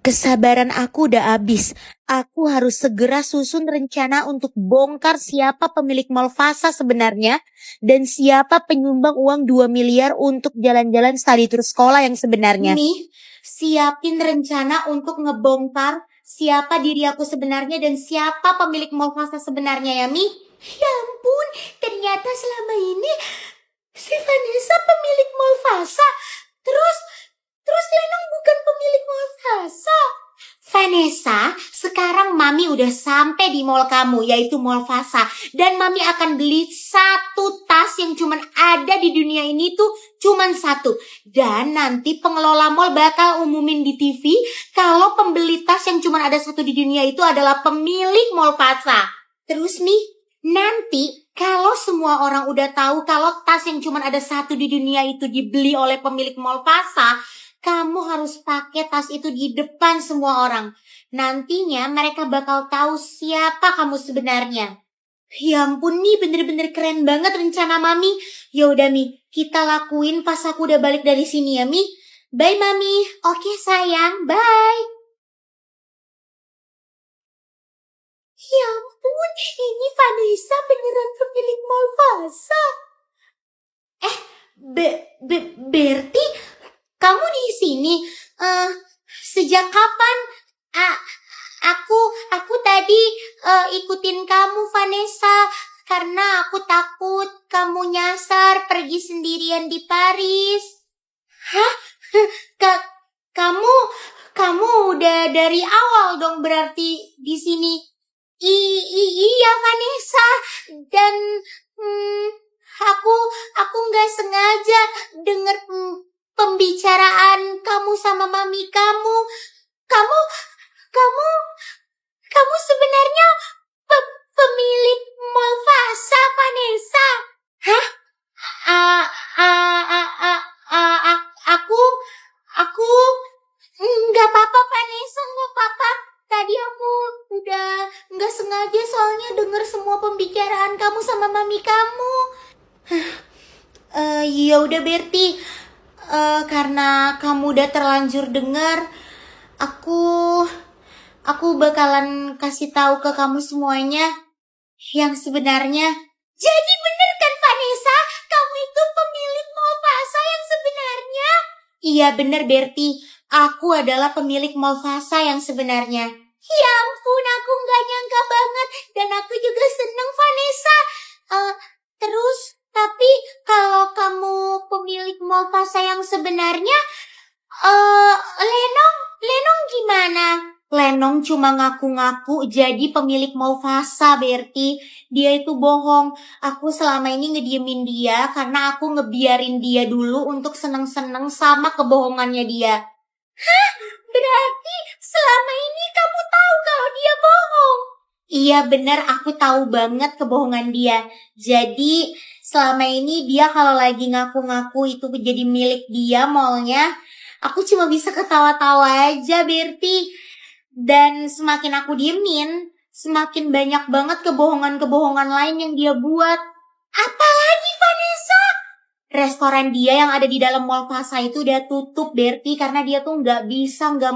Kesabaran aku udah habis. Aku harus segera susun rencana untuk bongkar siapa pemilik Mall Fasa sebenarnya dan siapa penyumbang uang 2 miliar untuk jalan-jalan study tour sekolah yang sebenarnya. Mi, siapin rencana untuk ngebongkar siapa diri aku sebenarnya dan siapa pemilik Mall Fasa sebenarnya ya, Mi. Ya ampun, ternyata selama ini si Vanessa pemilik Mall Fasa. Terus Lenong bukan pemilik Mall Fasa. Vanessa, sekarang Mami udah sampai di mall kamu, yaitu Mall Fasa. Dan Mami akan beli satu tas yang cuman ada di dunia ini tuh cuman satu. Dan nanti pengelola mall bakal umumin di TV kalau pembeli tas yang cuman ada satu di dunia itu adalah pemilik Mall Fasa. Terus nih, nanti kalau semua orang udah tahu kalau tas yang cuman ada satu di dunia itu dibeli oleh pemilik Mall Fasa, kamu harus pakai tas itu di depan semua orang. Nantinya mereka bakal tahu siapa kamu sebenarnya. Ya ampun nih, bener-bener keren banget rencana Mami. Ya udah Mi, kita lakuin pas aku udah balik dari sini ya Mi. Bye Mami. Oke sayang, bye. Ya ampun, ini Vanessa beneran pemilik Mall Fasa. Berti, kamu di sini? Sejak kapan? Aku tadi ikutin kamu, Vanessa, karena aku takut kamu nyasar pergi sendirian di Paris. Hah? Kamu udah dari awal dong berarti di sini. Iya, Vanessa. Dan aku nggak sengaja denger pembicaraan kamu sama mami kamu. Kamu sebenarnya pemilik Mall Fasa, Vanessa. Hah? Aku nggak apa-apa, Vanessa, nggak apa-apa. Tadi aku udah nggak sengaja soalnya denger semua pembicaraan kamu sama mami kamu. Ya udah Berti, karena kamu udah terlanjur dengar, aku bakalan kasih tahu ke kamu semuanya yang sebenarnya. Jadi bener kan Vanessa, kamu itu pemilik Mall Fasa yang sebenarnya? Iya bener Berti, aku adalah pemilik Mall Fasa yang sebenarnya. Ya ampun, aku nggak nyangka banget dan aku juga seneng Vanessa. Terus, tapi kalau kamu pemilik Mall Fasa yang sebenarnya, Lenong gimana? Lenong cuma ngaku-ngaku jadi pemilik Mall Fasa, Berti. Dia itu bohong. Aku selama ini ngediemin dia karena aku ngebiarin dia dulu untuk seneng-seneng sama kebohongannya dia. Hah? Berarti selama ini kamu tahu kalau dia bohong? Iya benar, aku tahu banget kebohongan dia. Jadi selama ini dia kalau lagi ngaku-ngaku itu jadi milik dia mallnya, aku cuma bisa ketawa-tawa aja Berti. Dan semakin aku diemin, semakin banyak banget kebohongan-kebohongan lain yang dia buat. Apalagi Vanessa? Restoran dia yang ada di dalam Mall Fasa itu udah tutup Berti karena dia tuh nggak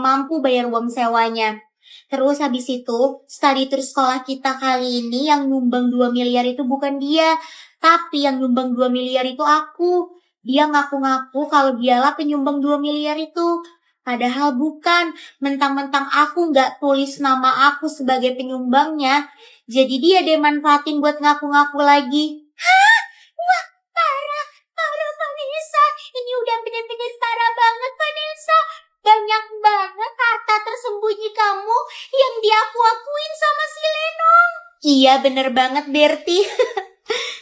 mampu bayar uang sewanya. Terus habis itu, study tour sekolah kita kali ini yang nyumbang 2 miliar itu bukan dia, tapi yang nyumbang 2 miliar itu aku. Dia ngaku-ngaku kalau dialah penyumbang 2 miliar itu. Padahal bukan, mentang-mentang aku nggak tulis nama aku sebagai penyumbangnya, jadi dia deh manfaatin buat ngaku-ngaku lagi. Hah? Wah, parah Vanessa. Ini udah bener-bener parah banget Vanessa. Banyak banget harta tersembunyi kamu yang diaku-akuin sama si Lenong. Iya bener banget Berti.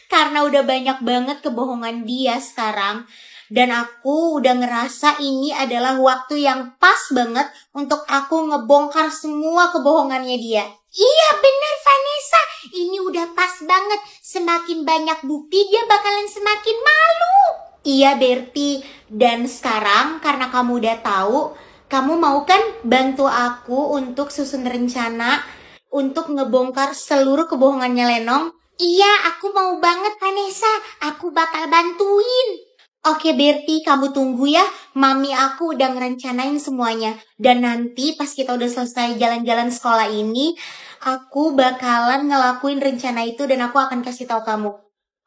Karena udah banyak banget kebohongan dia sekarang. Dan aku udah ngerasa ini adalah waktu yang pas banget untuk aku ngebongkar semua kebohongannya dia. Iya bener Vanessa, ini udah pas banget. Semakin banyak bukti dia bakalan semakin malu. Iya Berti, dan sekarang karena kamu udah tahu, kamu mau kan bantu aku untuk susun rencana untuk ngebongkar seluruh kebohongannya Lenong? Iya, aku mau banget Vanessa, aku bakal bantuin. Oke Berti, kamu tunggu ya. Mami aku udah ngerencanain semuanya. Dan nanti pas kita udah selesai jalan-jalan sekolah ini, aku bakalan ngelakuin rencana itu dan aku akan kasih tahu kamu.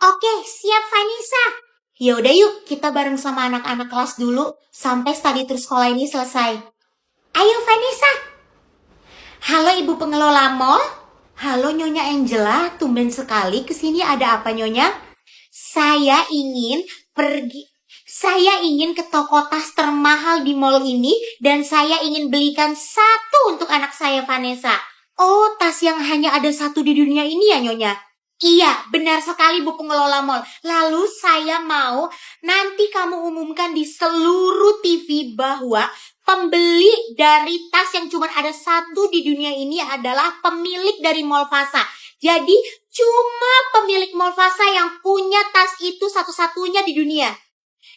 Oke, siap Vanessa. Ya udah yuk, kita bareng sama anak-anak kelas dulu sampai study tour sekolah ini selesai. Ayo Vanessa. Halo Ibu Pengelola Mall. Halo Nyonya Angela, tumben sekali kesini, ada apa Nyonya? Saya ingin ke toko tas termahal di mall ini dan saya ingin belikan satu untuk anak saya Vanessa. Oh, tas yang hanya ada satu di dunia ini ya Nyonya? Iya, benar sekali Bu Pengelola Mall. Lalu saya mau nanti kamu umumkan di seluruh TV bahwa pembeli dari tas yang cuma ada satu di dunia ini adalah pemilik dari Mall Fasa. Jadi cuma pemilik Mall Fasa yang punya tas itu satu-satunya di dunia.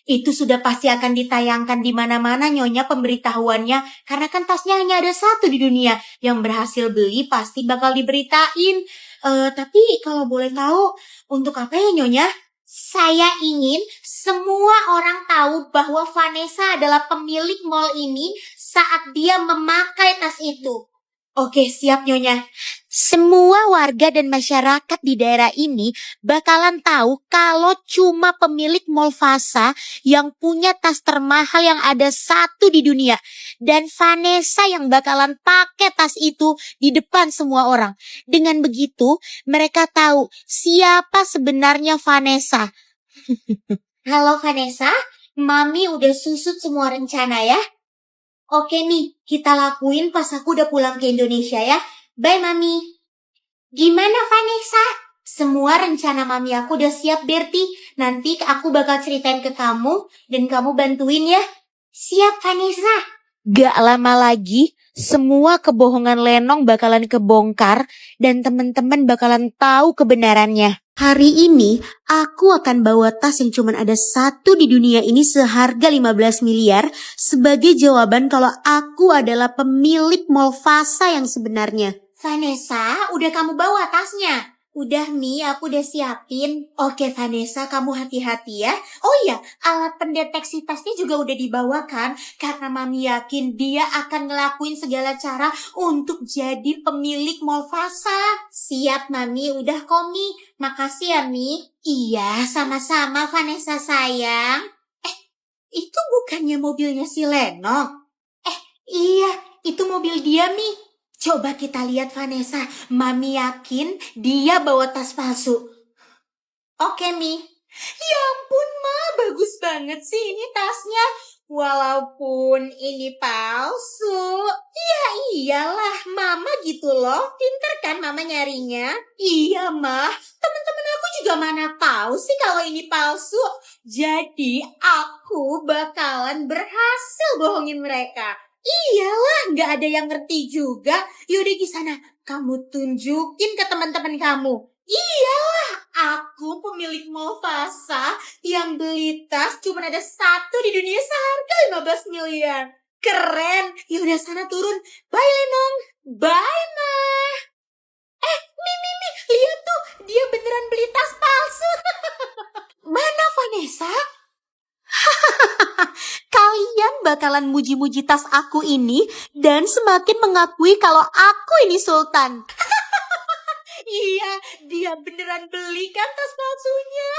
Itu sudah pasti akan ditayangkan di mana-mana Nyonya pemberitahuannya. Karena kan tasnya hanya ada satu di dunia. Yang berhasil beli pasti bakal diberitain. Tapi kalau boleh tahu, untuk apa ya Nyonya? Saya ingin semua orang tahu bahwa Vanessa adalah pemilik mall ini saat dia memakai tas itu. Oke, siap Nyonya. Semua warga dan masyarakat di daerah ini bakalan tahu kalau cuma pemilik Mall Fasa yang punya tas termahal yang ada satu di dunia. Dan Vanessa yang bakalan pakai tas itu di depan semua orang. Dengan begitu, mereka tahu siapa sebenarnya Vanessa. Halo Vanessa, Mami udah susut semua rencana ya. Oke nih, kita lakuin pas aku udah pulang ke Indonesia ya. Bye Mami. Gimana Vanessa? Semua rencana Mami aku udah siap Berti. Nanti aku bakal ceritain ke kamu dan kamu bantuin ya. Siap Vanessa. Gak lama lagi, semua kebohongan Lenong bakalan kebongkar dan teman-teman bakalan tahu kebenarannya. Hari ini, aku akan bawa tas yang cuma ada satu di dunia ini seharga 15 miliar sebagai jawaban kalau aku adalah pemilik Mall Fasa yang sebenarnya. Vanessa, udah kamu bawa tasnya? Udah Mi, aku udah siapin. Oke Vanessa, kamu hati-hati ya. Oh iya, alat pendeteksi tasnya juga udah dibawa kan? Karena Mami yakin dia akan ngelakuin segala cara untuk jadi pemilik Mall Fasa. Siap Mami, udah kok Mi. Makasih ya Mi. Iya, sama-sama Vanessa sayang. Itu bukannya mobilnya si Leno? Iya, itu mobil dia Mi. Coba kita lihat Vanessa, Mami yakin dia bawa tas palsu. Oke Mi. Ya ampun Ma, bagus banget sih ini tasnya. Walaupun ini palsu. Ya iyalah, Mama gitu loh. Pinter kan Mama nyarinya? Iya Ma, temen-temen aku juga mana tahu sih kalau ini palsu. Jadi aku bakalan berhasil bohongin mereka. Iyalah, gak ada yang ngerti juga. Yaudah di sana, kamu tunjukin ke teman-teman kamu. Iyalah, aku pemilik Mall Fasa yang beli tas cuma ada satu di dunia seharga 15 miliar. Keren. Yaudah sana turun. Bye Lenong. Bye Ma. Mi, lihat tuh, dia beneran beli tas palsu. Mana Vanessa? Kalian bakalan muji-muji tas aku ini dan semakin mengakui kalau aku ini Sultan. Iya, dia beneran beli kan tas palsunya.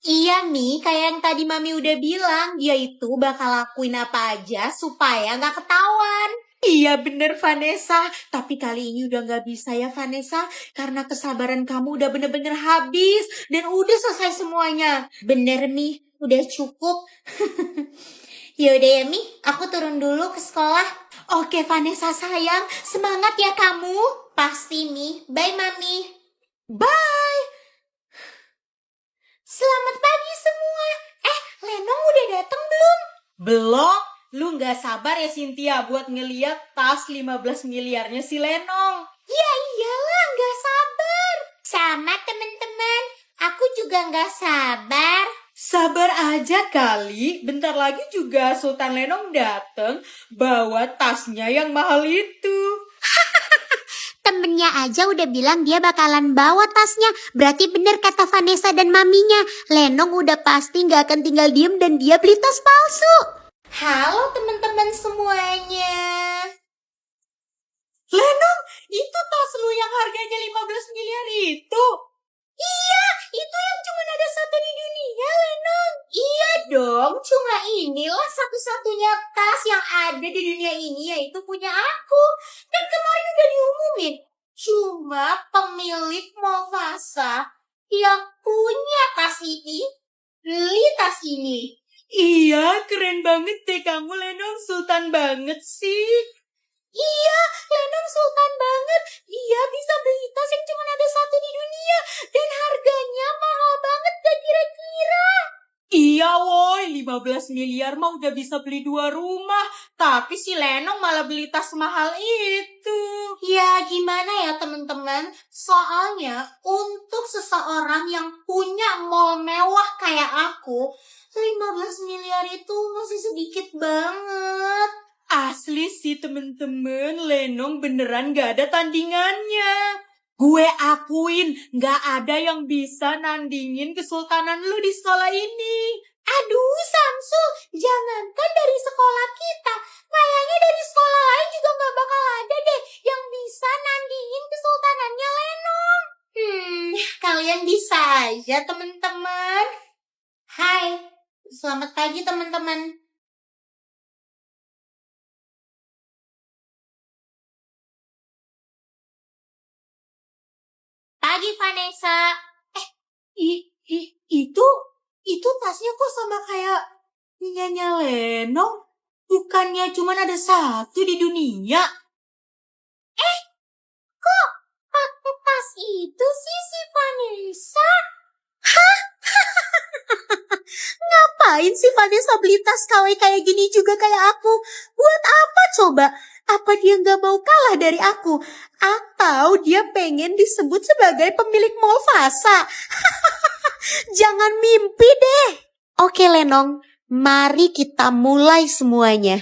Iya Mi, kayak yang tadi Mami udah bilang, dia itu bakal lakuin apa aja supaya gak ketahuan. Iya bener Vanessa, tapi kali ini udah gak bisa ya Vanessa, karena kesabaran kamu udah bener-bener habis dan udah selesai semuanya. Bener Mi, udah cukup. Yaudah ya Mi, aku turun dulu ke sekolah. Oke Vanessa sayang, semangat ya kamu. Pasti Mi, bye Mami. Bye. Selamat pagi semua. Lenong udah datang belum? Belum. Lu gak sabar ya Cynthia buat ngeliat tas 15 miliarnya si Lenong. Ya iyalah gak sabar. Sama teman-teman, aku juga gak sabar. Sabar aja kali, bentar lagi juga Sultan Lenong dateng bawa tasnya yang mahal itu. temennya aja udah bilang dia bakalan bawa tasnya. Berarti bener kata Vanessa dan maminya. Lenong udah pasti gak akan tinggal diem dan dia beli tas palsu. Halo teman-teman semuanya. Lenong, itu tas lu yang harganya 15 miliar itu? Iya, itu yang cuma ada satu di dunia, Lenong. Iya dong, cuma inilah satu-satunya tas yang ada di dunia ini, yaitu punya aku. Dan kemarin udah diumumin, cuma pemilik Movasa yang punya tas ini beli tas ini. Iya, keren banget deh kamu, Lenong. Sultan banget sih. Iya, Lenong sultan banget. Dia bisa beli tas yang cuma ada satu di dunia. Dan harganya mahal banget, gak kira-kira. Iya woi, 15 miliar mah udah bisa beli 2 rumah. Tapi si Lenong malah beli tas mahal itu. Ya gimana ya teman-teman, soalnya untuk seseorang yang punya mall mewah kayak aku, 15 miliar itu masih sedikit banget. Asli sih temen-temen, Lenong beneran gak ada tandingannya. Gue akuin gak ada yang bisa nandingin kesultanan lu di sekolah ini. Aduh Samsul, jangankan dari sekolah kita, kayaknya dari sekolah lain juga gak bakal ada deh yang bisa nandingin kesultanannya Lenong. Kalian bisa aja teman-teman. Hai, selamat pagi teman-teman. Pagi Vanessa. Itu tasnya kok sama kayak punyanya Lenong? Bukannya cuma ada satu di dunia? Kok pakai tas itu sih si Vanessa? Ngapain sih Vanessa beli tas KW kayak gini juga kayak aku? Buat apa coba? Apa dia gak mau kalah dari aku? Atau dia pengen disebut sebagai pemilik mall Fasa? Jangan mimpi deh. Oke Lenong, mari kita mulai semuanya.